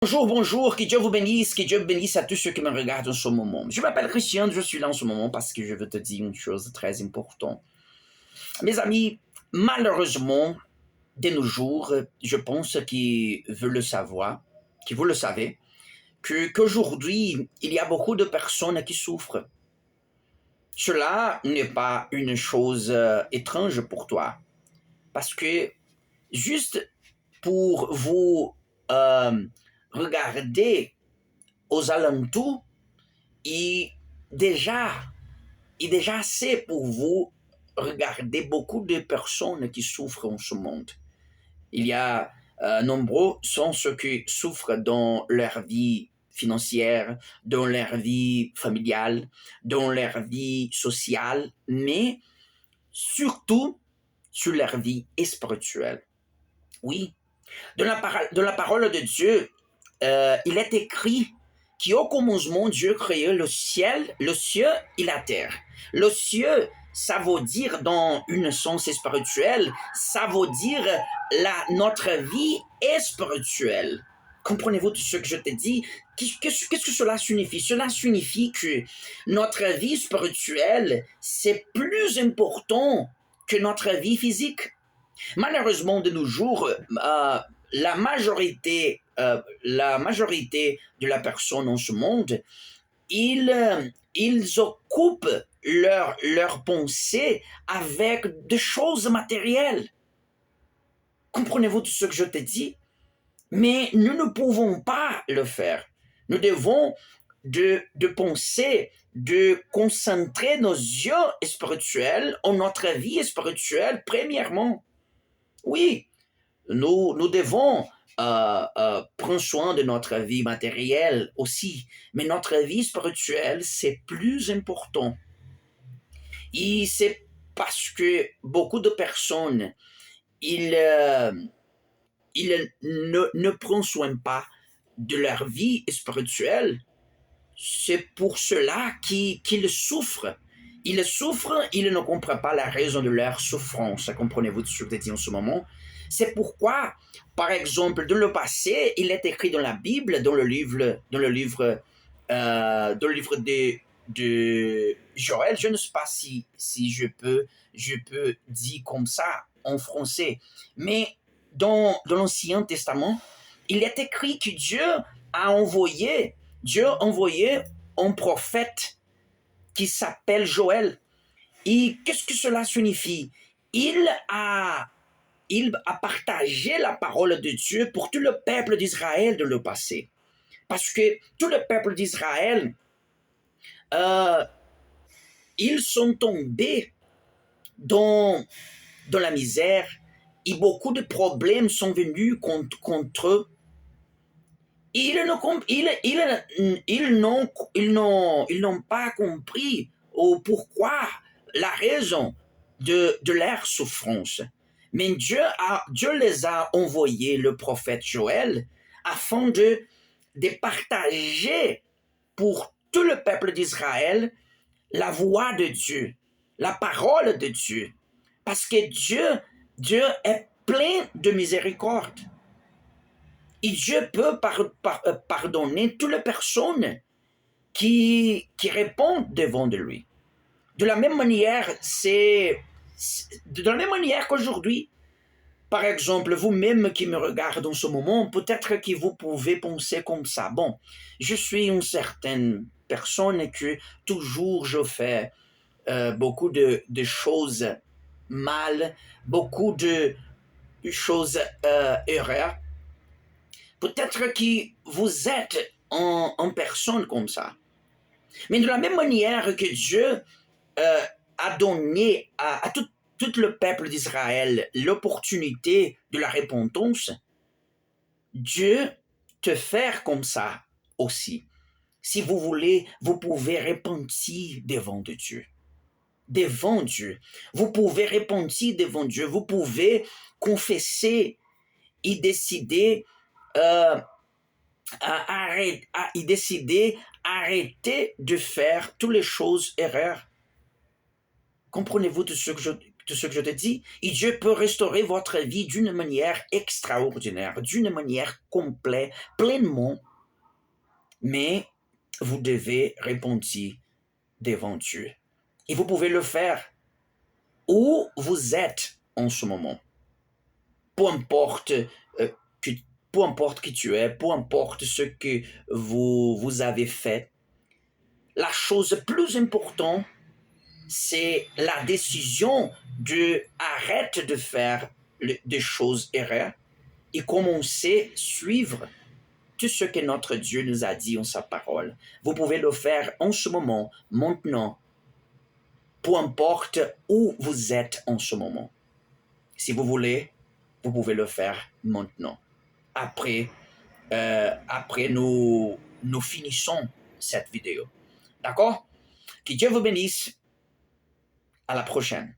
Bonjour, bonjour, que Dieu vous bénisse, que Dieu bénisse à tous ceux qui me regardent en ce moment. Je m'appelle Christian, je suis là en ce moment parce que je veux te dire une chose très importante. Mes amis, malheureusement, de nos jours, je pense qu'ils veulent le savoir, que vous le savez, qu'aujourd'hui, il y a beaucoup de personnes qui souffrent. Cela n'est pas une chose étrange pour toi, parce que juste pour vous regarder aux alentours, et déjà, il est déjà assez pour vous regarder beaucoup de personnes qui souffrent en ce monde. Il y a nombreux sont ceux qui souffrent dans leur vie financière, dans leur vie familiale, dans leur vie sociale, mais surtout sur leur vie spirituelle. Oui, dans la parole de Dieu, il est écrit qu'au commencement, Dieu créa le ciel et la terre. Le ciel, ça veut dire dans une sens spirituel, ça veut dire notre vie est spirituelle. Comprenez-vous tout ce que je te dis? Qu'est-ce que cela signifie? Cela signifie que notre vie spirituelle, c'est plus important que notre vie physique. Malheureusement, de nos jours, la majorité de la personne en ce monde, ils occupent leur pensée avec des choses matérielles. Comprenez-vous tout ce que je te dis? Mais nous ne pouvons pas le faire. Nous devons de penser, de concentrer nos yeux spirituels en notre vie spirituelle premièrement. Oui, nous devons prendre soin de notre vie matérielle aussi, mais notre vie spirituelle, c'est plus important. Et c'est parce que beaucoup de personnes, ils ne prennent soin pas de leur vie spirituelle. C'est pour cela qu'ils souffrent. Ils souffrent, ils ne comprennent pas la raison de leur souffrance. Comprenez-vous ce que je dis en ce moment? C'est pourquoi, par exemple, dans le passé, il est écrit dans la Bible, dans le livre de Joël. Je ne sais pas si je peux dire comme ça en français, mais dans l'Ancien Testament, il est écrit que Dieu a envoyé un prophète qui s'appelle Joël. Et qu'est-ce que cela signifie? Il a, il a partagé la parole de Dieu pour tout le peuple d'Israël dans le passé. Parce que tout le peuple d'Israël, euh, ils sont tombés dans, dans la misère et beaucoup de problèmes sont venus contre eux. Ils n'ont pas compris pourquoi, la raison de leur souffrance. Mais Dieu les a envoyés, le prophète Joël, afin de partager pour tout le peuple d'Israël la voix de Dieu, la parole de Dieu. Parce que Dieu est plein de miséricorde. Et Dieu peut pardonner toutes les personnes qui répondent devant de lui. De la même manière, de la même manière qu'aujourd'hui, par exemple, vous-même qui me regardez en ce moment, peut-être que vous pouvez penser comme ça. Bon, je suis une certaine personne que toujours je fais beaucoup de choses mal, beaucoup de choses erreurs. Peut-être que vous êtes en personne comme ça. Mais de la même manière que Dieu a donné à tout le peuple d'Israël l'opportunité de la repentance, Dieu te fait comme ça aussi. Si vous voulez, vous pouvez repentir devant de Dieu. Devant Dieu. Vous pouvez repentir devant Dieu. Vous pouvez confesser et décider y décider arrêter de faire toutes les choses erreurs. Comprenez-vous tout ce tout ce que je te dis, et Dieu peut restaurer votre vie d'une manière extraordinaire, d'une manière complète, pleinement, mais vous devez répondre devant Dieu. Et vous pouvez le faire où vous êtes en ce moment. Peu importe, que, peu importe qui tu es, peu importe ce que vous avez fait, la chose plus importante, c'est la décision de arrêter de faire des choses errées et commencer à suivre tout ce que notre Dieu nous a dit en sa parole. Vous pouvez le faire en ce moment, maintenant, peu importe où vous êtes en ce moment. Si vous voulez, vous pouvez le faire maintenant. Après nous finissons cette vidéo. D'accord? Que Dieu vous bénisse. À la prochaine.